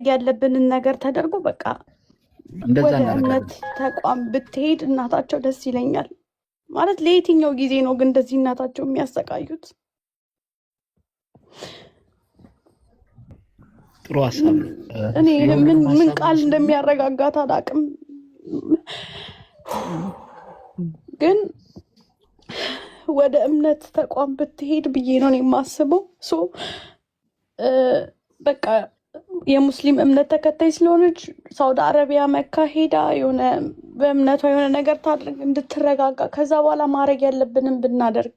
ያለብንን ነገር ተደርጎ በቃ እንደዛ ወደ እምነት ተቋም ብትሄድ እናታቸው ደስ ይለኛል። ማለት ለየትኛው ጊዜ ነው ግን እንደዚህ እናታቸው የሚያሰቃዩት? ጥሩ ሀሳብ ነው። እኔ ምን ቃል እንደሚያረጋጋት አላውቅም፣ ግን ወደ እምነት ተቋም ብትሄድ ብዬ ነው የማስበው። በቃ የሙስሊም እምነት ተከታይ ስለሆነች ሳውዲ አረቢያ መካ ሄዳ የሆነ በእምነቷ የሆነ ነገር ታድርግ እንድትረጋጋ፣ ከዛ በኋላ ማድረግ ያለብንም ብናደርግ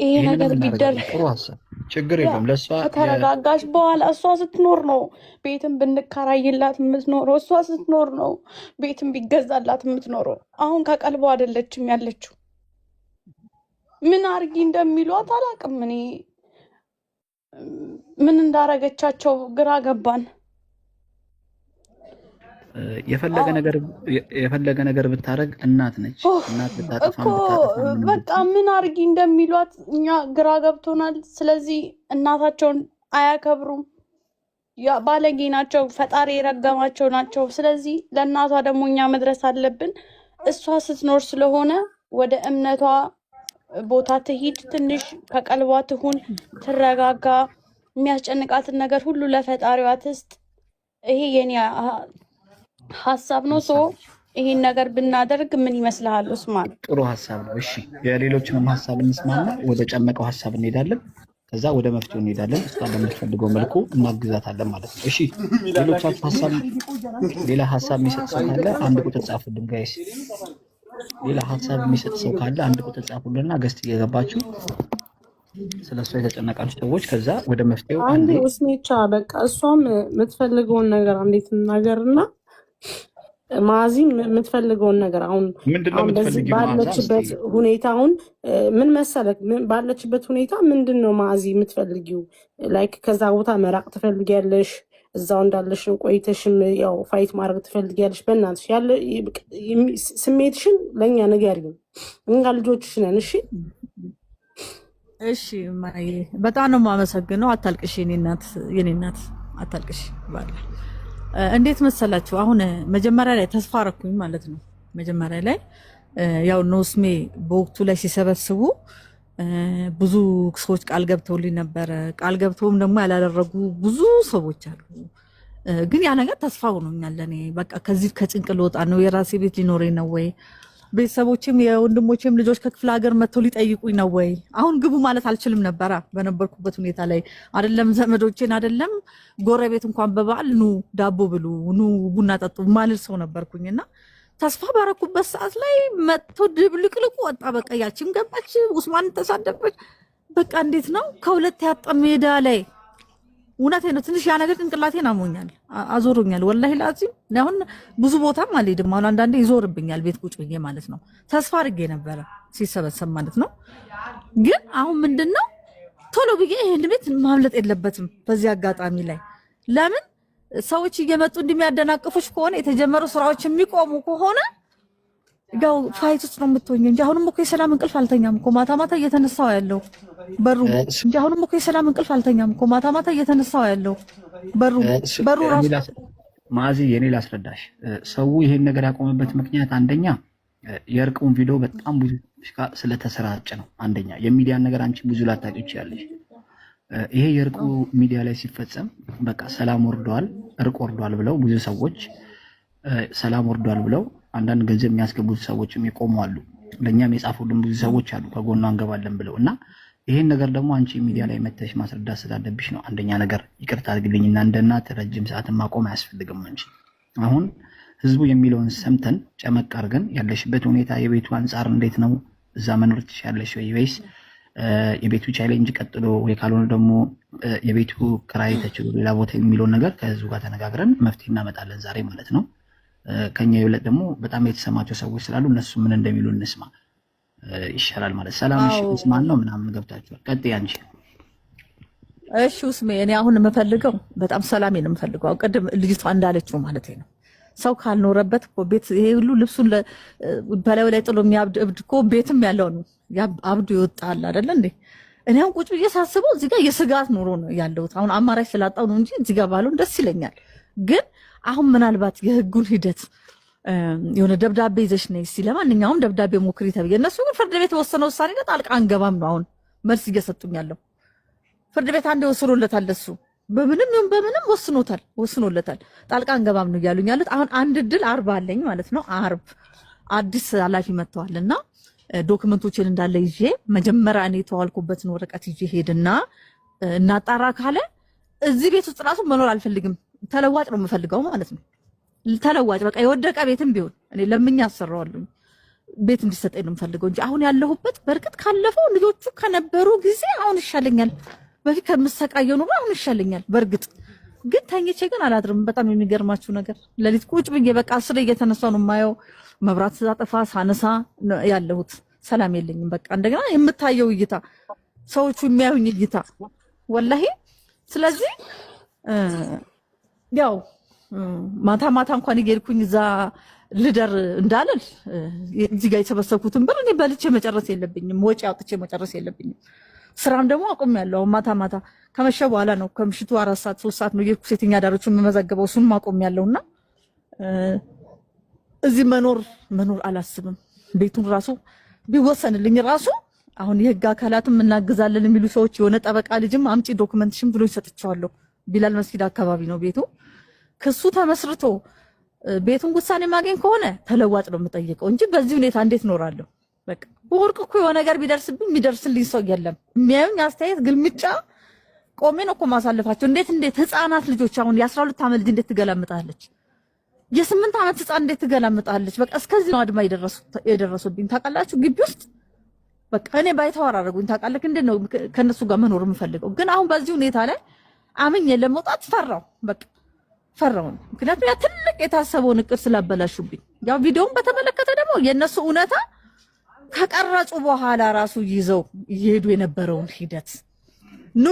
ይሄ ነገር ቢደረግ ጥሩ ሀሳብ፣ ችግር የለም። ለእሷ ከተረጋጋች በኋላ እሷ ስትኖር ነው ቤትም ብንከራይላት የምትኖረው፣ እሷ ስትኖር ነው ቤትም ቢገዛላት የምትኖረው። አሁን ከቀልቧ አይደለችም ያለችው። ምን አርጊ እንደሚሏት አላውቅም። እኔ ምን እንዳረገቻቸው ግራ ገባን። የፈለገ ነገር ብታረግ እናት ነች። እናት በቃ ምን አርጊ እንደሚሏት እኛ ግራ ገብቶናል። ስለዚህ እናታቸውን አያከብሩም፣ ባለጌ ናቸው፣ ፈጣሪ የረገማቸው ናቸው። ስለዚህ ለእናቷ ደግሞ እኛ መድረስ አለብን። እሷ ስትኖር ስለሆነ ወደ እምነቷ ቦታ ትሂድ፣ ትንሽ ከቀልቧ ትሁን፣ ትረጋጋ፣ የሚያስጨንቃትን ነገር ሁሉ ለፈጣሪዋ ትስጥ። ይሄ የኔ ሀሳብ ነው። ይሄን ነገር ብናደርግ ምን ይመስልሃል ኡስማን? ጥሩ ሀሳብ ነው። እሺ የሌሎችንም ሀሳብ እንስማና ወደ ጨመቀው ሀሳብ እንሄዳለን። ከዛ ወደ መፍትሄው እንሄዳለን። እሷ በምትፈልገው መልኩ እናግዛታለን ማለት ነው። እሺ ሌሎቻችሁ ሌላ ሀሳብ የሚሰጥ ሰው ካለ አንድ ቁጥር ጻፉልን ጋይስ። ሌላ ሀሳብ የሚሰጥ ሰው ካለ አንድ ቁጥር ጻፉልንና ገስት እየገባችሁ ስለሷ የተጨነቃችሁ ሰዎች ከዛ ወደ መፍትሄው አንዴ ውስኔቻ በቃ እሷም የምትፈልገውን ነገር እንዴት እናገርና ማዚም የምትፈልገውን ነገር አሁን በዚህ ባለችበት ሁኔታ አሁን ምን መሰለክ ባለችበት ሁኔታ ምንድነው ማዚ የምትፈልጊው? ላይክ ከዛ ቦታ መራቅ ትፈልጊያለሽ? እዛው እንዳለሽ ቆይተሽም ያው ፋይት ማድረግ ትፈልጊያለሽ? በእናትሽ ያለ ስሜትሽን ለእኛ ንገሪኝ፣ እኛ ልጆችሽ ነን። እሺ እሺ ማይ በጣም ነው የማመሰግነው። አታልቅሽ የኔ እናት አታልቅሽ ባለ እንዴት መሰላችሁ? አሁን መጀመሪያ ላይ ተስፋ አረኩኝ ማለት ነው። መጀመሪያ ላይ ያው ኖስሜ በወቅቱ ላይ ሲሰበስቡ ብዙ ሰዎች ቃል ገብተውልኝ ነበረ። ቃል ገብተውም ደግሞ ያላደረጉ ብዙ ሰዎች አሉ። ግን ያ ነገር ተስፋ ሆኖኛል ለኔ። በቃ ከዚህ ከጭንቅ ልወጣ ነው፣ የራሴ ቤት ሊኖረኝ ነው ወይ፣ ቤተሰቦችም የወንድሞችም ልጆች ከክፍለ ሀገር መጥተው ሊጠይቁኝ ነው ወይ። አሁን ግቡ ማለት አልችልም ነበራ በነበርኩበት ሁኔታ ላይ አይደለም ዘመዶቼን አይደለም ጎረቤት እንኳን በበዓል ኑ ዳቦ ብሉ ኑ ቡና ጠጡ ማልል ሰው ነበርኩኝና ተስፋ ባረኩበት ሰዓት ላይ መጥቶ ድብልቅልቁ ወጣ። በቃ ያቺም ገባች፣ ኡስማን ተሳደበች። በቃ እንዴት ነው ከሁለት ያጣ ሜዳ ላይ። እውነቴን ነው። ትንሽ ያ ነገር ጭንቅላቴን አሞኛል፣ አዞሮኛል። ወላሂ ላዚም አሁን ብዙ ቦታም አልሄድም። አሁን አንዳንዴ ይዞርብኛል ቤት ቁጭ ብዬ ማለት ነው። ተስፋ አድርጌ ነበረ ሲሰበሰብ ማለት ነው። ግን አሁን ምንድነው ቶሎ ብዬ ይሄን ቤት ማምለጥ የለበትም በዚህ አጋጣሚ ላይ። ለምን ሰዎች እየመጡ እንደሚያደናቅፉሽ ከሆነ የተጀመሩ ስራዎች የሚቆሙ ከሆነ ያው ፋይት ውስጥ ነው የምትሆኝ እንጂ አሁንም እኮ የሰላም እንቅልፍ አልተኛም እኮ ማታ ማታ እየተነሳው ያለው በሩ እንጂ አሁንም እኮ የሰላም እንቅልፍ አልተኛም እኮ ማታ ማታ እየተነሳው ያለው በሩ ራሱ። ማዚ የኔ ላስረዳሽ፣ ሰው ይሄን ነገር ያቆመበት ምክንያት አንደኛ የእርቁን ቪዲዮ በጣም ብዙ ስለተሰራጨ ነው። አንደኛ የሚዲያን ነገር አንቺ ብዙ ላታውቂው ትችያለሽ። ይሄ የእርቁ ሚዲያ ላይ ሲፈጸም በቃ ሰላም ወርዷል፣ እርቅ ወርዷል ብለው ብዙ ሰዎች ሰላም ወርዷል ብለው አንዳንድ ገንዘብ የሚያስገቡት ሰዎችም ይቆሙ አሉ። ለእኛም የጻፉልን ብዙ ሰዎች አሉ ከጎኗ እንገባለን ብለው እና ይሄን ነገር ደግሞ አንቺ ሚዲያ ላይ መተሽ ማስረዳት ስላለብሽ ነው። አንደኛ ነገር ይቅርታ አድርግልኝና እንደ እናት ረጅም ሰዓትን ማቆም አያስፈልግም እንጂ አሁን ህዝቡ የሚለውን ሰምተን ጨመቅ አድርገን ያለሽበት ሁኔታ የቤቱ አንጻር እንዴት ነው፣ እዛ መኖር ትችያለሽ ወይስ የቤቱ ቻሌንጅ ቀጥሎ ወይ ካልሆነ ደግሞ የቤቱ ክራይ ተችሎ ሌላ ቦታ የሚለውን ነገር ከህዝቡ ጋር ተነጋግረን መፍትሄ እናመጣለን ዛሬ ማለት ነው። ከኛ ይብለጥ ደግሞ በጣም የተሰማቸው ሰዎች ስላሉ እነሱ ምን እንደሚሉ እንስማ ይሻላል ማለት። ሰላም እሺ፣ ኡስማን ነው ምናምን ገብታችኋል። ቀጥይ አንቺ። እሺ ኡስሜ፣ እኔ አሁን የምፈልገው በጣም ሰላሜን የምፈልገው ቅድም ልጅቷ እንዳለችው ማለት ነው። ሰው ካልኖረበት እኮ ቤት ይሄ ሁሉ ልብሱን በላዩ ላይ ጥሎ የሚያብድ እብድ እኮ ቤትም ያለው ነው አብዱ ይወጣል አይደል እንዴ? እኔ አሁን ቁጭ ብዬ ሳስበው እዚህ ጋር የስጋት ኑሮ ነው ያለሁት። አሁን አማራጭ ስላጣው ነው እንጂ እዚህ ጋር ባለው ደስ ይለኛል። ግን አሁን ምናልባት የህጉን ሂደት የሆነ ደብዳቤ ይዘሽ ነይ እስኪ ለማንኛውም ደብዳቤ ሞክሪ ተብዬ፣ እነሱ ግን ፍርድ ቤት የወሰነው ውሳኔ ላይ ጣልቃ አንገባም ነው አሁን መልስ እየሰጡኝ ያለው። ፍርድ ቤት አንዴ ወስኖለታል፣ ለሱ በምንም ይሁን በምንም ወስኖለታል። ጣልቃ አንገባም ነው እያሉኝ ያሉት። አሁን አንድ እድል አርብ አለኝ ማለት ነው። አርብ አዲስ ኃላፊ መጥተዋልና ዶክመንቶችን እንዳለ ይዤ መጀመሪያ እኔ የተዋልኩበትን ወረቀት ይዤ ሄድና እናጣራ ካለ እዚህ ቤት ውስጥ ራሱ መኖር አልፈልግም፣ ተለዋጭ ነው የምፈልገው ማለት ነው። ተለዋጭ በቃ የወደቀ ቤትም ቢሆን እኔ ለምኛ አሰራዋለሁ፣ ቤት እንዲሰጠኝ ነው የምፈልገው እንጂ አሁን ያለሁበት በእርግጥ ካለፈው ልጆቹ ከነበሩ ጊዜ አሁን ይሻለኛል። በፊት ከምሰቃየው ነው አሁን ይሻለኛል። በእርግጥ ግን ተኝቼ ግን አላድርም። በጣም የሚገርማችሁ ነገር ሌሊት ቁጭ ብዬ በቃ አስሬ እየተነሳሁ ነው የማየው። መብራት ሳጠፋ ሳነሳ ያለሁት ሰላም የለኝም። በቃ እንደገና የምታየው እይታ፣ ሰዎቹ የሚያዩኝ እይታ ወላሂ። ስለዚህ ያው ማታ ማታ እንኳን እየሄድኩኝ እዛ ልደር እንዳልል እዚህ ጋር የተሰበሰብኩትን ብር እኔ በልቼ መጨረስ የለብኝም፣ ወጪ አውጥቼ መጨረስ የለብኝም። ስራም ደግሞ አቆሚያለሁ። ማታ ማታ ከመሸ በኋላ ነው ከምሽቱ 4 ሰዓት 3 ሰዓት ነው የሴተኛ አዳሪዎችን የምመዘገበው። እሱንም አቆሚያለሁና እዚህ መኖር አላስብም። ቤቱን ራሱ ቢወሰንልኝ ራሱ አሁን የህግ አካላትም እናግዛለን የሚሉ ሰዎች የሆነ ጠበቃ ልጅም አምጪ ዶክመንትሽን ብሎ ይሰጥቻለሁ። ቢላል መስጊድ አካባቢ ነው ቤቱ። ክሱ ተመስርቶ ቤቱን ውሳኔ ማገኝ ከሆነ ተለዋጭ ነው የምጠይቀው እንጂ በዚህ ሁኔታ እንዴት ኖራለሁ? በቃ ወርቅ እኮ የሆነ ነገር ቢደርስብኝ የሚደርስልኝ ሰው የለም። የሚያዩኝ አስተያየት ግልምጫ ቆሜ ነው እኮ ማሳለፋቸው። እንዴት ህፃናት ልጆች አሁን የ12 ዓመት ልጅ እንዴት ትገላምጣለች? የ8 ዓመት ህፃን እንዴት ትገላምጣለች? በቃ እስከዚህ ነው አድማ የደረሱብኝ ታውቃላችሁ። ግቢ ውስጥ በቃ እኔ ባይተዋር አደረጉኝ ታውቃለህ። እንዴት ነው ከነሱ ጋር መኖር የምፈልገው? ግን አሁን በዚህ ሁኔታ ላይ አምኜ ለመውጣት ፈራው። በቃ ፈራው። ምክንያቱም ያ ትልቅ የታሰበውን እቅድ ስላበላሹብኝ። ያው ቪዲዮውን በተመለከተ ደግሞ የነሱ እውነታ ከቀረጹ በኋላ ራሱ ይዘው እየሄዱ የነበረውን ሂደት ኑ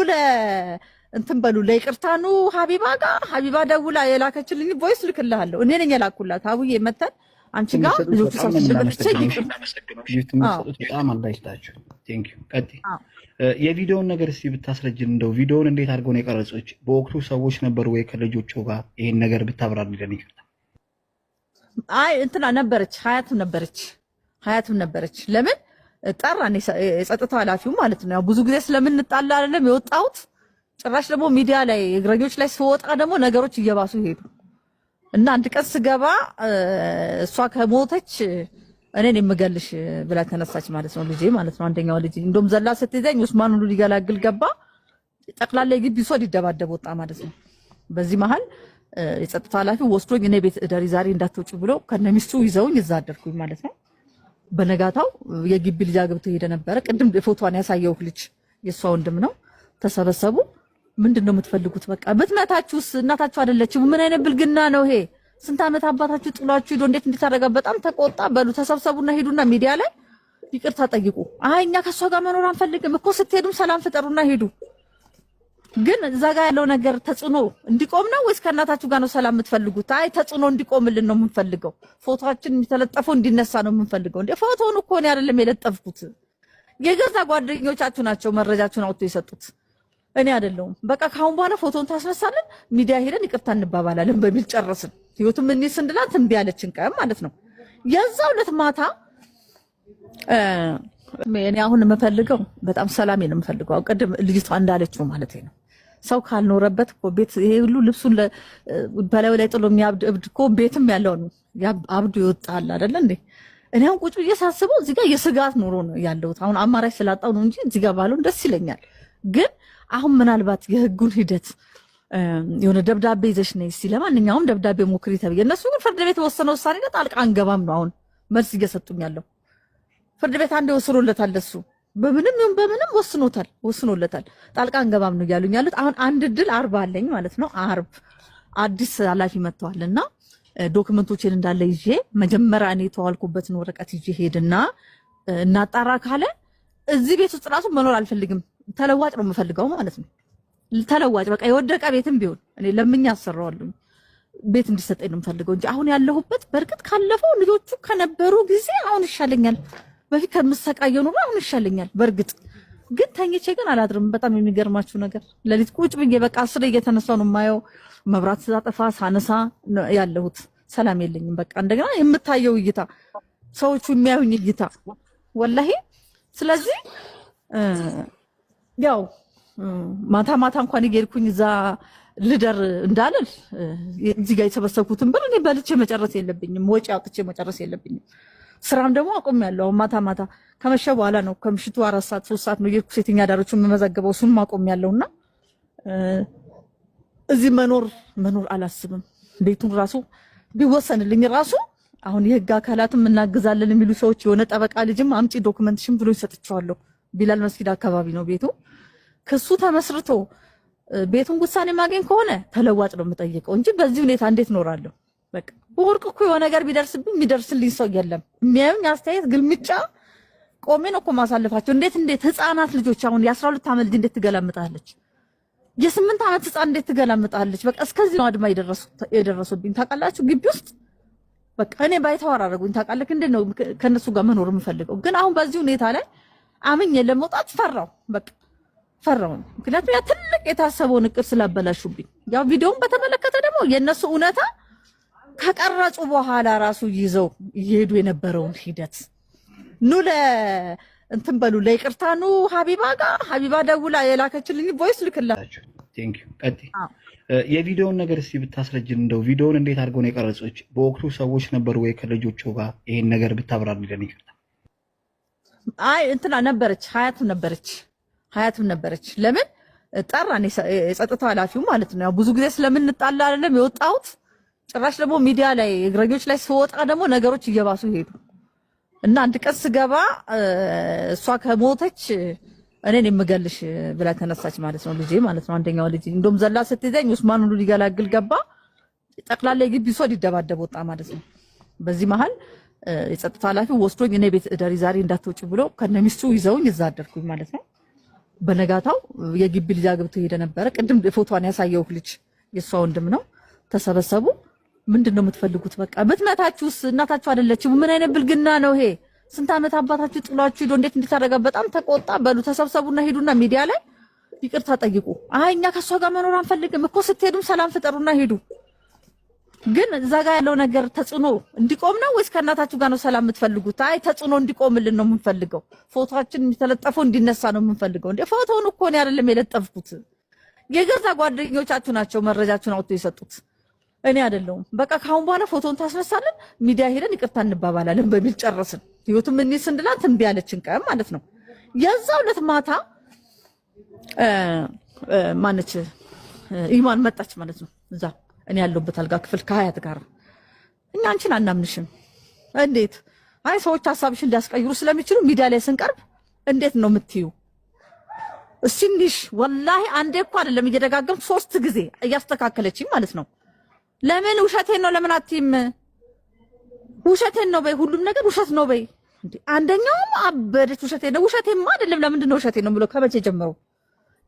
እንትን በሉ ለይቅርታ ኑ ሀቢባ ደውላ የላከችልኝ ቮይስ ልክልሃለሁ። እኔ ነኝ የላኩላት። አቡዬ መተን አንቺ ጋር ልጆቹ የቪዲዮውን ነገር እስቲ ብታስረጅን። እንደው ቪዲዮውን እንዴት አድርገው ነው የቀረጹት? በወቅቱ ሰዎች ነበሩ ወይ ከልጆቹ ጋር? ይሄን ነገር ብታብራሪልን ይችላል። አይ እንትና ነበረች፣ ሀያትም ነበረች። ለምን ጠራን? የጸጥታ ኃላፊው ማለት ነው። ያው ብዙ ጊዜ ስለምንጣላ አይደለም የወጣሁት። ጭራሽ ደግሞ ሚዲያ ላይ እግረኞች ላይ ስወጣ ደግሞ ነገሮች እየባሱ ሄዱ እና አንድ ቀን ስገባ እሷ ከሞተች እኔን የምገልሽ ብላ ተነሳች ማለት ነው። ልጄ ማለት ነው፣ አንደኛው ልጄ እንደውም ዘላ ስትይዘኝ ኡስማን ሁሉ ሊገላግል ገባ። ጠቅላላ የግቢ ሰው ሊደባደብ ወጣ ማለት ነው። በዚህ መሀል የጸጥታ ኃላፊው ወስዶኝ እኔ ቤት እደሪ ዛሬ እንዳትወጪ ብሎ ከነሚስቱ ይዘውኝ እዛ አደርኩኝ ማለት ነው። በነጋታው የግቢ ልጅ አግብቶ ሄደ ነበረ። ቅድም ፎቶዋን ያሳየውህ ልጅ የሷ ወንድም ነው። ተሰበሰቡ። ምንድነው የምትፈልጉት? በቃ ብትመታችሁስ እናታችሁ አይደለችም? ምን አይነት ብልግና ነው ይሄ? ስንት ዓመት አባታችሁ ጥሏችሁ ሄዶ እንዴት እንድታረጋ? በጣም ተቆጣ። በሉ ተሰብሰቡና ሄዱና ሚዲያ ላይ ይቅርታ ጠይቁ። አይ እኛ ከሷ ጋር መኖር አንፈልግም እኮ ስትሄዱም ሰላም ፍጠሩና ሄዱ። ግን እዛ ጋር ያለው ነገር ተጽዕኖ እንዲቆም ነው ወይስ ከእናታችሁ ጋር ነው ሰላም የምትፈልጉት? አይ ተጽዕኖ እንዲቆምልን ነው የምንፈልገው። ፎቶአችን የተለጠፈው እንዲነሳ ነው የምንፈልገው። እንዴ ፎቶውን እኮ ነው አይደለም የለጠፍኩት። የገዛ ጓደኞቻችሁ ናቸው መረጃችሁን አውጥቶ የሰጡት፣ እኔ አይደለሁም። በቃ ካሁን በኋላ ፎቶውን ታስነሳለን፣ ሚዲያ ሄደን ይቅርታ እንባባላለን በሚል ጨረስን። ህይወቱ ምን ይስንድላት እምቢ ያለችን ቀን ማለት ነው። የዛው ዕለት ማታ እኔ አሁን የምፈልገው በጣም ሰላም የምፈልገው ቅድም ልጅቷ እንዳለችው ማለት ነው። ሰው ካልኖረበት እኮ ቤት ይሄ ሁሉ ልብሱን በላዩ ላይ ጥሎ የሚያብድ እብድ እኮ ቤትም ያለው ነው አብዱ ይወጣል አይደለ እንዴ? እኔ አሁን ቁጭ ብዬ ሳስበው እዚህ ጋር የስጋት ኑሮ ነው ያለሁት። አሁን አማራጭ ስላጣው ነው እንጂ እዚህ ጋር ባለው ደስ ይለኛል። ግን አሁን ምናልባት የህጉን ሂደት የሆነ ደብዳቤ ይዘሽ ነይ እስኪ ለማንኛውም ደብዳቤ ሞክሪ ተብዬ፣ እነሱ ግን ፍርድ ቤት የወሰነው ውሳኔ ላይ ጣልቃ አንገባም ነው አሁን መልስ እየሰጡኝ ያለው። ፍርድ ቤት አንዴ ወስኖለታል፣ ለሱ በምንም ይሁን በምንም ወስኖለታል። ጣልቃ አንገባም ነው እያሉኝ ያሉት። አሁን አንድ እድል አርብ አለኝ ማለት ነው። አርብ አዲስ ኃላፊ መጥተዋልና ዶክመንቶችን እንዳለ ይዤ መጀመሪያ እኔ የተዋልኩበትን ወረቀት ይዤ ሄድና እናጣራ ካለ እዚህ ቤት ውስጥ ራሱ መኖር አልፈልግም፣ ተለዋጭ ነው የምፈልገው ማለት ነው። ተለዋጭ በቃ የወደቀ ቤትም ቢሆን እኔ ለምኛ አሰራዋለሁ፣ ቤት እንዲሰጠኝ ነው የምፈልገው እንጂ አሁን ያለሁበት በእርግጥ ካለፈው ልጆቹ ከነበሩ ጊዜ አሁን ይሻለኛል። በፊት ከምሰቃየው ኑሮ አሁን ይሻለኛል። በእርግጥ ግን ተኝቼ ግን አላድርም። በጣም የሚገርማችሁ ነገር ለሊት ቁጭ ብዬ በቃ 10 እየተነሳው ነው የማየው። መብራት ሳጠፋ ሳነሳ ያለሁት ሰላም የለኝም። በቃ እንደገና የምታየው እይታ ሰዎቹ የሚያዩኝ እይታ ወላሂ። ስለዚህ ያው ማታ ማታ እንኳን እየሄድኩኝ እዛ ልደር እንዳልል እዚህ ጋር የተሰበሰብኩትን ብር እኔ በልቼ መጨረስ የለብኝም፣ ወጪ አውጥቼ መጨረስ የለብኝም። ስራም ደግሞ አቆሚያለሁ። ማታ ማታ ከመሸ በኋላ ነው ከምሽቱ 4 ሰዓት 3 ሰዓት ነው የሄድኩ ሴተኛ አዳሪዎችን የምመዘግበው። እሱን አቆሚያለሁና እዚህ መኖር አላስብም። ቤቱን ራሱ ቢወሰንልኝ ራሱ አሁን የህግ አካላትም እናግዛለን የሚሉ ሰዎች የሆነ ጠበቃ ልጅም አምጪ ዶክመንትሽን ብሎ ይሰጥቻለሁ። ቢላል መስጊድ አካባቢ ነው ቤቱ። ክሱ ተመስርቶ ቤቱን ውሳኔ ማገኝ ከሆነ ተለዋጭ ነው የምጠይቀው እንጂ በዚህ ሁኔታ እንዴት ኖራለሁ? በቃ ወርቅ እኮ የሆነ ነገር ቢደርስብኝ የሚደርስልኝ ሰው የለም። የሚያዩኝ አስተያየት ግልምጫ ቆሜ ነው እኮ ማሳለፋቸው። እንዴት ህፃናት ልጆች አሁን የ12 ዓመት ልጅ እንዴት ትገላምጣለች? የ8 ዓመት ህፃን እንዴት ትገላምጣለች? በቃ እስከዚህ ነው አድማ የደረሱብኝ ታውቃላችሁ። ግቢ ውስጥ በቃ እኔ ባይተዋር አደረጉኝ ታውቃለህ። እንዴት ነው ከነሱ ጋር መኖር የምፈልገው? ግን አሁን በዚህ ሁኔታ ላይ አምኜ ለመውጣት ፈራው። በቃ ፈራው። ምክንያቱም ያ ትልቅ የታሰበውን እቅድ ስላበላሹብኝ። ያው ቪዲዮውን በተመለከተ ደግሞ የነሱ እውነታ ከቀረጹ በኋላ ራሱ ይዘው እየሄዱ የነበረውን ሂደት ኑ እንትን በሉ ለይቅርታ ኑ ሀቢባ ደውላ የላከችልኝ ቮይስ ልክላችሁ። ቴንክ ዩ። ቀጥይ። የቪዲዮውን ነገር እስቲ ብታስረጅን። እንደው ቪዲዮውን እንዴት አድርገው ነው የቀረጹት? በወቅቱ ሰዎች ነበሩ ወይ ከልጆቹ ጋር? ይሄን ነገር ብታብራሩልን ይቅርታ። አይ እንትና ነበረች፣ ሀያትም ነበረች። ለምን ጠራን? የጸጥታ ኃላፊው ማለት ነው። ያው ብዙ ጊዜ ስለምንጣላ አይደለም የወጣሁት። ጭራሽ ደግሞ ሚዲያ ላይ እግረኞች ላይ ስወጣ ደግሞ ነገሮች እየባሱ ሄዱ እና አንድ ቀን ስገባ እሷ ከሞተች እኔን የምገልሽ ብላ ተነሳች ማለት ነው። ልጄ ማለት ነው፣ አንደኛው ልጄ እንደውም ዘላ ስትይዘኝ ኡስማን ሁሉ ሊገላግል ገባ። ጠቅላላ የግቢ ሰው ሊደባደብ ወጣ ማለት ነው። በዚህ መሀል የጸጥታ ኃላፊው ወስዶኝ እኔ ቤት እደሪ ዛሬ እንዳትወጪ ብሎ ከነሚስቱ ይዘውኝ እዛ አደርኩኝ ማለት ነው። በነጋታው የግቢ ልጅ አግብቶ ሄደ ነበረ። ቅድም ፎቶዋን ያሳየው ልጅ የሷ ወንድም ነው። ተሰበሰቡ። ምንድነው የምትፈልጉት? በቃ ብትመታችሁስ እናታችሁ አይደለችም? ምን አይነት ብልግና ነው ይሄ? ስንት ዓመት አባታችሁ ጥሏችሁ ሄዶ እንዴት እንድታረጋ? በጣም ተቆጣ። በሉ ተሰብሰቡና ሄዱና ሚዲያ ላይ ይቅርታ ጠይቁ። አይ እኛ ከሷ ጋር መኖር አንፈልግም እኮ ስትሄዱም ሰላም ፍጠሩና ሄዱ። ግን እዛ ጋር ያለው ነገር ተጽዕኖ እንዲቆም ነው ወይስ ከእናታችሁ ጋር ነው ሰላም የምትፈልጉት? አይ ተጽዕኖ እንዲቆምልን ነው የምንፈልገው። ፎቶአችን የሚተለጠፈው እንዲነሳ ነው የምንፈልገው። እንዴ ፎቶውን እኮ ነው አይደለም የለጠፍኩት። የገዛ ጓደኞቻችሁ ናቸው መረጃችሁን አውጥተው የሰጡት፣ እኔ አይደለሁም። በቃ ካሁን በኋላ ፎቶን ታስነሳለን፣ ሚዲያ ሄደን ይቅርታ እንባባላለን በሚል ጨረስን። ህይወቱ ምን ይስንድላት እምቢ ያለችን ቀን ማለት ነው። የዛው ዕለት ማታ ማነች ኢማን መጣች ማለት ነው። እዛ እኔ ያለሁበት አልጋ ክፍል ከሀያት ጋር እኛ አንቺን አናምንሽም። እንዴት? አይ ሰዎች ሀሳብሽን ሊያስቀይሩ ስለሚችሉ ሚዲያ ላይ ስንቀርብ እንዴት ነው የምትዩ? እስንሽ ወላሂ አንዴ እኮ አይደለም እየደጋገምኩ 3 ጊዜ እያስተካከለችኝ ማለት ነው። ለምን ውሸቴን ነው ለምን አትይም? ውሸቴን ነው በይ፣ ሁሉም ነገር ውሸት ነው በይ። እንዴ አንደኛውም አበደች። ውሸቴን ነው ውሸቴማ አይደለም። ለምንድን ነው ውሸቴን ነው ብሎ ከመቼ ጀመሩ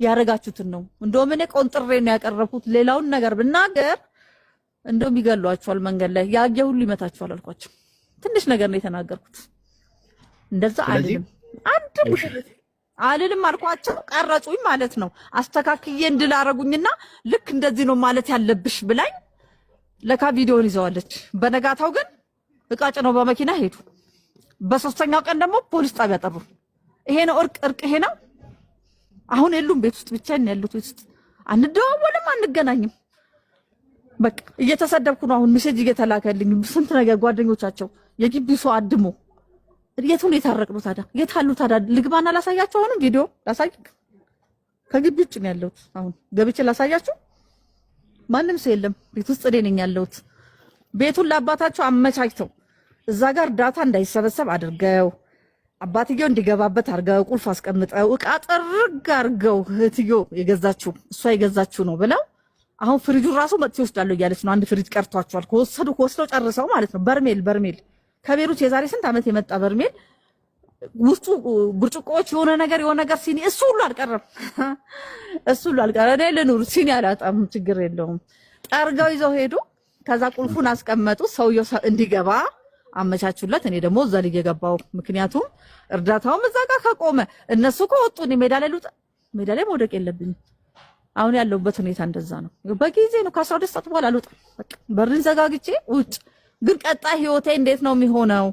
ያረጋችሁትን ነው። እንደውም እኔ ቆንጥሬ ነው ያቀረብኩት። ሌላውን ነገር ብናገር እንደውም ይገሏቸዋል፣ መንገድ ላይ ያየ ሁሉ ይመታቸዋል አልኳቸው። ትንሽ ነገር ነው የተናገርኩት። እንደዛ አልልም፣ አንድ ውሸት አልልም አልኳቸው። ቀረጹኝ ማለት ነው። አስተካክዬ እንድል አረጉኝና ልክ እንደዚህ ነው ማለት ያለብሽ ብላኝ ለካ ቪዲዮን ይዘዋለች። በነጋታው ግን እቃ ጭነው በመኪና ሄዱ። በሶስተኛው ቀን ደግሞ ፖሊስ ጣቢያ ጠሩ። ይሄ ነው እርቅ ይሄ ነው። አሁን የሉም ቤት ውስጥ ብቻዬን ያሉት ውስጥ አንደዋወልም፣ አንገናኝም። በቃ እየተሰደብኩ ነው። አሁን ሜሴጅ እየተላከልኝ ስንት ነገር ጓደኞቻቸው የግቢው ሰው አድሞ የት ነው የታረቅነው ታዲያ? የት አሉ ታዲያ? ልግባና ላሳያችሁ። አሁንም ቪዲዮ ላሳይ። ከግቢ ውጭ ነው ያለሁት። አሁን ገብቼ ላሳያችሁ። ማንም ሰው የለም ቤት ውስጥ እኔ ነኝ ያለሁት። ቤቱን ለአባታቸው አመቻችተው እዛ ጋር ዳታ እንዳይሰበሰብ አድርገው አባትየው እንዲገባበት አድርገው ቁልፍ አስቀምጠው እቃ ጥርግ አድርገው እህትዮ የገዛችው እሷ የገዛችው ነው ብለው አሁን ፍሪጁን ራሱ መጥቶ ይወስዳሉ እያለች ነው። አንድ ፍሪጅ ቀርቷቸዋል። ከወስደው ጨርሰው ማለት ነው። በርሜል ከቤሩት የዛሬ ስንት ዓመት የመጣ በርሜል ውስጡ ብርጭቆዎች የሆነ ነገር ሲኒ እሱ ሁሉ አልቀረም። እኔ ልኑር ሲኒ አላጣም፣ ችግር የለውም። ጠርገው ይዘው ሄዱ። ከዛ ቁልፉን አስቀመጡ። ሰውየው እንዲገባ አመቻቹለት። እኔ ደግሞ እዛ ላይ የገባው ምክንያቱም እርዳታውም እዛ ጋር ከቆመ እነሱ ከወጡ እኔ ሜዳ ላይ ልውጣ? ሜዳ ላይ መውደቅ የለብኝም። አሁን ያለውበት ሁኔታ እንደዛ ነው። በጊዜ ነው ከ12 ሰዓት በኋላ አልወጣም። በቃ በርን ዘጋግቼ ውጭ። ግን ቀጣይ ህይወቴ እንዴት ነው የሚሆነው?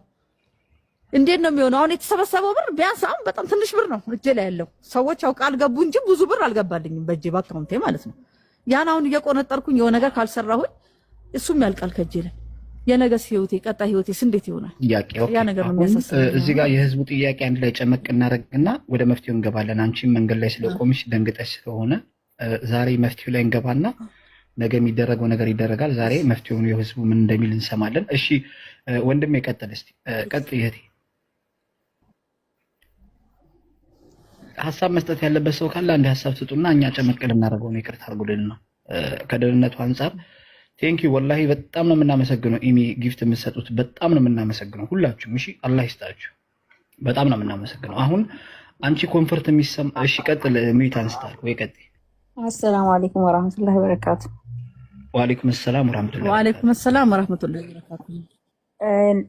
እንዴት ነው የሚሆነው? አሁን የተሰበሰበው ብር ቢያንስ አሁን በጣም ትንሽ ብር ነው እጄ ላይ ያለው። ሰዎች ያው ቃል ገቡ እንጂ ብዙ ብር አልገባልኝም በእጄ በአካውንቴ ማለት ነው። ያን አሁን እየቆነጠርኩኝ የሆነ ነገር ካልሰራሁኝ እሱም ያልቃል ከእጄ ላይ። የነገስ ህይወቴ ቀጣይ ህይወቴስ እንዴት ይሆናል? ያ ነገር ነው የሚያሳስበው። እዚህ ጋር የህዝቡ ጥያቄ አንድ ላይ ጨመቅ እናደርግና ወደ መፍትሄው እንገባለን። አንቺም መንገድ ላይ ስለቆምሽ ደንግጠሽ ስለሆነ ዛሬ መፍትሄው ላይ እንገባና ነገ የሚደረገው ነገር ይደረጋል። ዛሬ መፍትሄውን የህዝቡ ምን እንደሚል እንሰማለን። እሺ ወንድሜ ቀጥል እስቲ። ቀጥል እህቴ። ሀሳብ መስጠት ያለበት ሰው ካለ አንድ ሀሳብ ስጡና እኛ ጨመቅ ልናደርገው ነው። ይቅርታ አድርጉልን ነው ከደህንነቱ አንጻር። ቴንኪው ወላሂ በጣም ነው የምናመሰግነው። ኢሚ ጊፍት የምትሰጡት በጣም ነው የምናመሰግነው ሁላችሁም። እሺ አላህ ይስጣችሁ። በጣም ነው የምናመሰግነው። አሁን አንቺ ኮንፈርት የሚሰማ እሺ ቀጥል። ሚዩት አንስታል ወይ ቀጥል። አሰላሙ አለይኩም ወራህመቱላሂ ወበረካቱ። ወአለይኩም ሰላም ወራህመቱላሂ ወአለይኩም ሰላም ወራህመቱላሂ ወበረካቱ።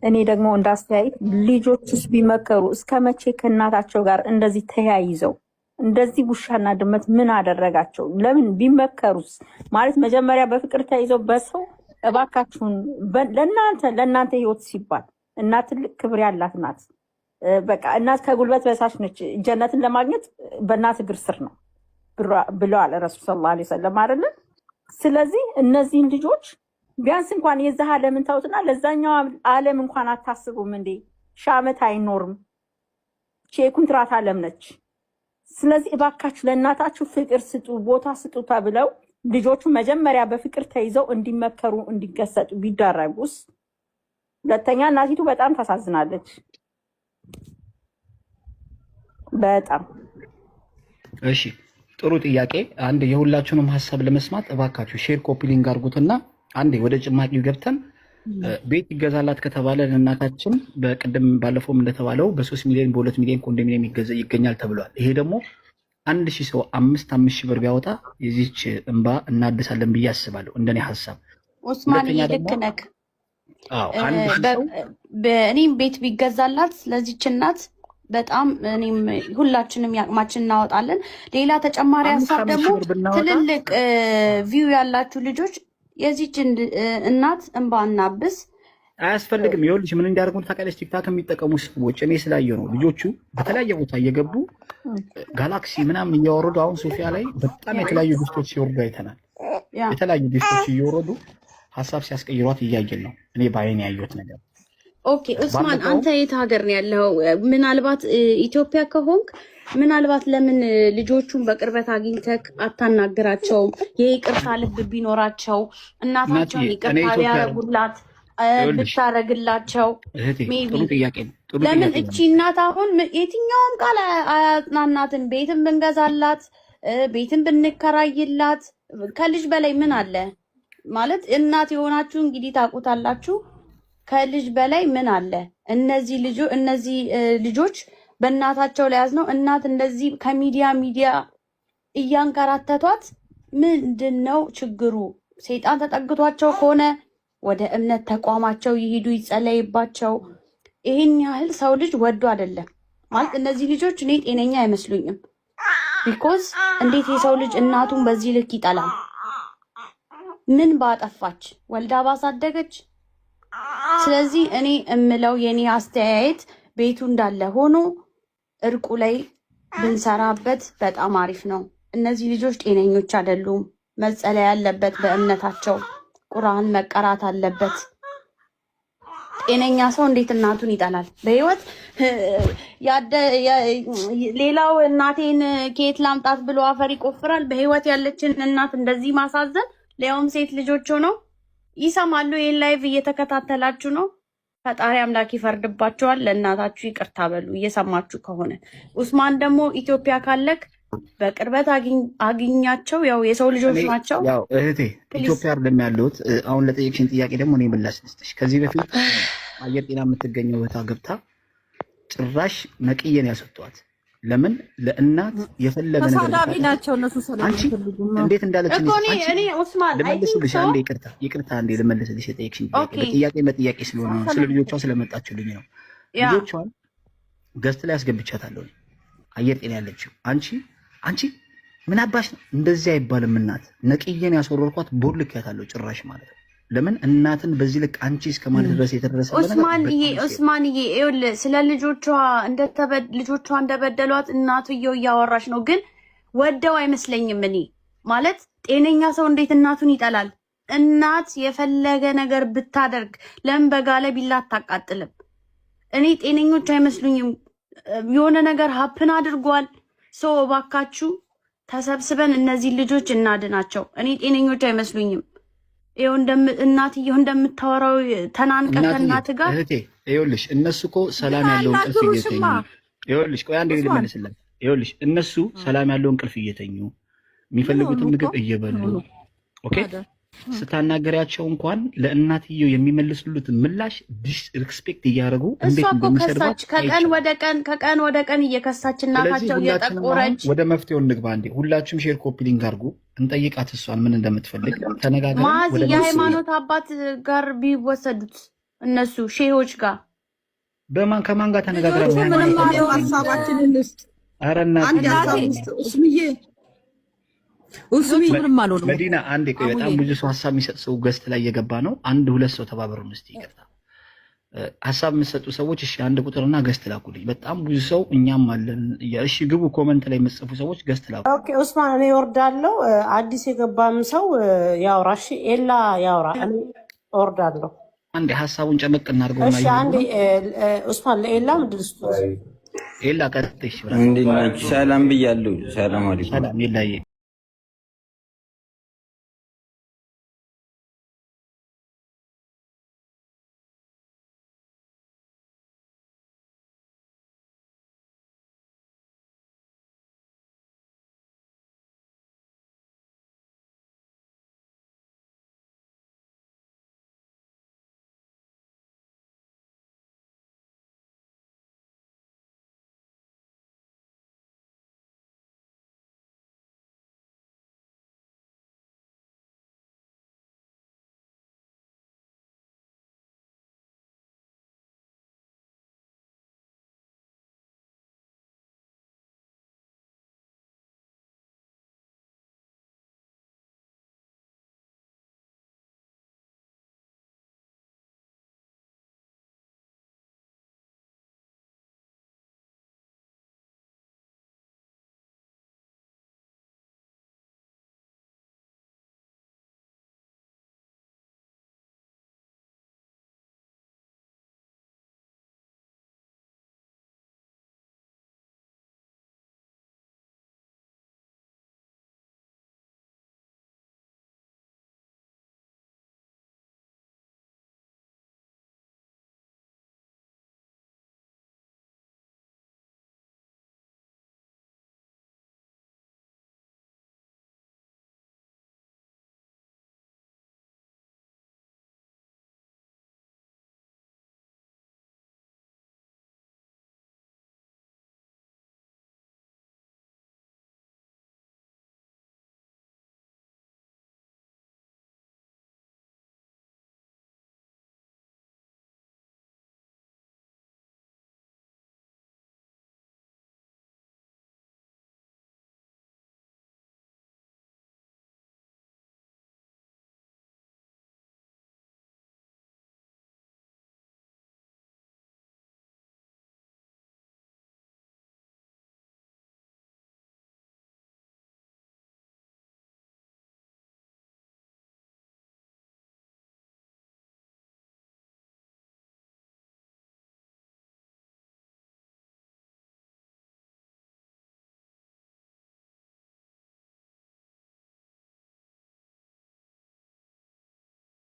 እኔ ደግሞ እንዳስተያየት ልጆችስ ቢመከሩ እስከ መቼ ከእናታቸው ጋር እንደዚህ ተያይዘው እንደዚህ ውሻና ድመት ምን አደረጋቸው? ለምን ቢመከሩስ? ማለት መጀመሪያ በፍቅር ተይዘው በሰው እባካችሁን ለእናንተ ህይወት ሲባል እናት ትልቅ ክብር ያላት ናት። በቃ እናት ከጉልበት በታች ነች። ጀነትን ለማግኘት በእናት እግር ስር ነው ብለዋል ረሱል ሰለላሁ ዐለይሂ ወሰለም አይደል? ስለዚህ እነዚህን ልጆች ቢያንስ እንኳን የዛ ዓለምን ታውትና ለዛኛው ዓለም እንኳን አታስቡም እንዴ? ሺህ ዓመት አይኖርም። የኮንትራት ዓለም ነች። ስለዚህ እባካችሁ ለእናታችሁ ፍቅር ስጡ፣ ቦታ ስጡ ተብለው ልጆቹ መጀመሪያ በፍቅር ተይዘው እንዲመከሩ እንዲገሰጡ ቢደረጉስ? ሁለተኛ እናቲቱ በጣም ታሳዝናለች። በጣም እሺ፣ ጥሩ ጥያቄ። አንድ የሁላችሁንም ሀሳብ ለመስማት እባካችሁ ሼር ኮፒ ሊንክ አድርጉትና አንዴ ወደ ጭማቂው ገብተን ቤት ይገዛላት ከተባለ ለእናታችን በቅድም ባለፈውም እንደተባለው በ3 ሚሊዮን በ2 ሚሊዮን ኮንዶሚኒየም ይገኛል ተብሏል። ይሄ ደግሞ 1000 ሰው 5 ሺህ ብር ቢያወጣ የዚች እንባ እናድሳለን ብዬ አስባለሁ። እንደኔ ሀሳብ ኡስማን ልክ ነህ። እኔም ቤት ቢገዛላት ለዚች እናት በጣም እኔም ሁላችንም ያቅማችን እናወጣለን። ሌላ ተጨማሪ ሀሳብ ደግሞ ትልልቅ ቪው ያላችሁ ልጆች የዚች እናት እንባ እናብስ። አያስፈልግም። ይኸውልሽ ምን እንዲያደርጉ ታውቂያለሽ? ቲክታክ የሚጠቀሙ ሰዎች እኔ ስላየሁ ነው። ልጆቹ በተለያየ ቦታ እየገቡ ጋላክሲ ምናምን እያወረዱ አሁን ሶፊያ ላይ በጣም የተለያዩ ጊፍቶች ሲወርዱ አይተናል። የተለያዩ ጊፍቶች እየወረዱ ሀሳብ ሲያስቀይሯት እያየን ነው። እኔ ባይኔ ያየሁት ነገር። ኦኬ ኡስማን፣ አንተ የት ሀገር ነው ያለው? ምናልባት ኢትዮጵያ ከሆንክ ምናልባት ለምን ልጆቹን በቅርበት አግኝተክ አታናግራቸውም? የይቅርታ ልብ ቢኖራቸው እናታቸውን ይቅርታ ቢያረጉላት ብታረግላቸው። ለምን እቺ እናት አሁን የትኛውም ቃል አያጽናናትም? ቤትን ብንገዛላት፣ ቤትን ብንከራይላት ከልጅ በላይ ምን አለ? ማለት እናት የሆናችሁ እንግዲህ ታውቁታላችሁ። ከልጅ በላይ ምን አለ? እነዚህ ልጆች በእናታቸው ላይ ያዝነው እናት እንደዚህ ከሚዲያ እያንከራተቷት ምንድን ነው ችግሩ? ሰይጣን ተጠግቷቸው ከሆነ ወደ እምነት ተቋማቸው ይሄዱ፣ ይጸለይባቸው። ይህን ያህል ሰው ልጅ ወዶ አይደለም ማለት እነዚህ ልጆች እኔ ጤነኛ አይመስሉኝም። ቢኮዝ እንዴት የሰው ልጅ እናቱን በዚህ ልክ ይጠላል? ምን ባጠፋች? ወልዳ ባሳደገች? ስለዚህ እኔ እምለው የኔ አስተያየት ቤቱ እንዳለ ሆኖ እርቁ ላይ ብንሰራበት በጣም አሪፍ ነው። እነዚህ ልጆች ጤነኞች አይደሉም። መጸለይ ያለበት በእምነታቸው ቁርአን መቀራት አለበት። ጤነኛ ሰው እንዴት እናቱን ይጠላል? በህይወት ሌላው እናቴን ከየት ላምጣት ብሎ አፈር ይቆፍራል። በህይወት ያለችን እናት እንደዚህ ማሳዘን፣ ሊያውም ሴት ልጆች ሆነው ይሰማሉ። ይህን ላይቭ እየተከታተላችሁ ነው። ፈጣሪ አምላክ ይፈርድባቸዋል። ለእናታችሁ ይቅርታ በሉ እየሰማችሁ ከሆነ። ኡስማን ደግሞ ኢትዮጵያ ካለክ በቅርበት አግኛቸው። ያው የሰው ልጆች ናቸው። ያው እህቴ ኢትዮጵያ አይደለም ያለሁት። አሁን ለጠየቅሽን ጥያቄ ደግሞ እኔ ምላሽ ልስጥሽ። ከዚህ በፊት አየር ጤና የምትገኘው እህታ ገብታ ጭራሽ ነቅዬን ያሰጧት ለምን ለእናት የፈለገ ነገር ተሳዳቢ ናቸው እነሱ። አንቺ እንዴት እንዳለችኝ እኔ ኡስማን ልመልስልሽ። አንዴ ይቅርታ አንዴ ልመልስልሽ። የጠየቅሽኝ ጥያቄ በጥያቄ ስለሆነ ነው፣ ስለ ልጆቿ ስለመጣችልኝ ነው። ልጆቿን ገዝት ላይ አስገብቻታለሁ። አየር ጤና ያለችው አንቺ ምን አባሽ ነው? እንደዚህ አይባልም። እናት ነቅዬን ያስወረርኳት ቦልኬያታለሁ ጭራሽ ማለት ነው። ለምን እናትን በዚህ ልክ አንቺ እስከማለት ድረስ የተደረሰ ኡስማንዬ ይኸውልህ፣ ስለ ልጆቿ እንደበደሏት እናትየው እያወራች ነው። ግን ወደው አይመስለኝም። እኔ ማለት ጤነኛ ሰው እንዴት እናቱን ይጠላል? እናት የፈለገ ነገር ብታደርግ ለምን በጋለ ቢላ አታቃጥልም? እኔ ጤነኞች አይመስሉኝም። የሆነ ነገር ሀፕን አድርጓል። ሰው እባካችሁ ተሰብስበን እነዚህ ልጆች እናድናቸው። እኔ ጤነኞች አይመስሉኝም። እናትየው እንደምታወራው ተናንቀ ከእናት ጋር ይኸውልሽ፣ እነሱ እኮ ሰላም ያለው እንቅልፍ እየተኙ ይኸውልሽ፣ ቆይ አንዴ ልመልስላት። ይኸውልሽ እነሱ ሰላም ያለው እንቅልፍ እየተኙ የሚፈልጉትን ምግብ እየበሉ ኦኬ፣ ስታናገሪያቸው እንኳን ለእናትየው የሚመልሱሉት ምላሽ ዲስሪስፔክት እያደረጉ እንዴት እንደሚሰርባት ከቀን ወደ ቀን እየከሳች እናታቸው እየጠቆረች። ወደ መፍትሄው እንግባ። አንዴ ሁላችሁም ሼር ኮፒ ሊንክ አድርጉ፣ እንጠይቃት እሷን ምን እንደምትፈልግ ተነጋግረን። ወደ የሃይማኖት አባት ጋር ቢወሰዱት እነሱ ሼሆች ጋር ከማን ጋር ተነጋግረን ሀሳባችንን ልስጥ። ኧረ መዲና አንዴ ቆይ፣ በጣም ብዙ ሰው ሀሳብ የሚሰጥ ሰው ገስት ላይ እየገባ ነው። አንድ ሁለት ሰው ተባበሩን እስቲ። ይቅርታ ሀሳብ የምትሰጡ ሰዎች እሺ፣ አንድ ቁጥርና ገስት ላኩልኝ። በጣም ብዙ ሰው እኛም አለን። እሺ ግቡ፣ ኮመንት ላይ የምትጽፉ ሰዎች ገስት ላኩ። ኦኬ ኡስማን፣ እኔ እወርዳለሁ። አዲስ የገባም ሰው ያውራ። እሺ ኤላ ያውራ፣ እኔ እወርዳለሁ። አንዴ ሀሳቡን ጨመቅ እናድርገውና እሺ፣ አንዴ ኡስማን ለኤላ ምንድን ነው? ኤላ ቀጥሽ። ሰላም ብያለሁ። ሰላም አለይኩም። ሰላም ይላየ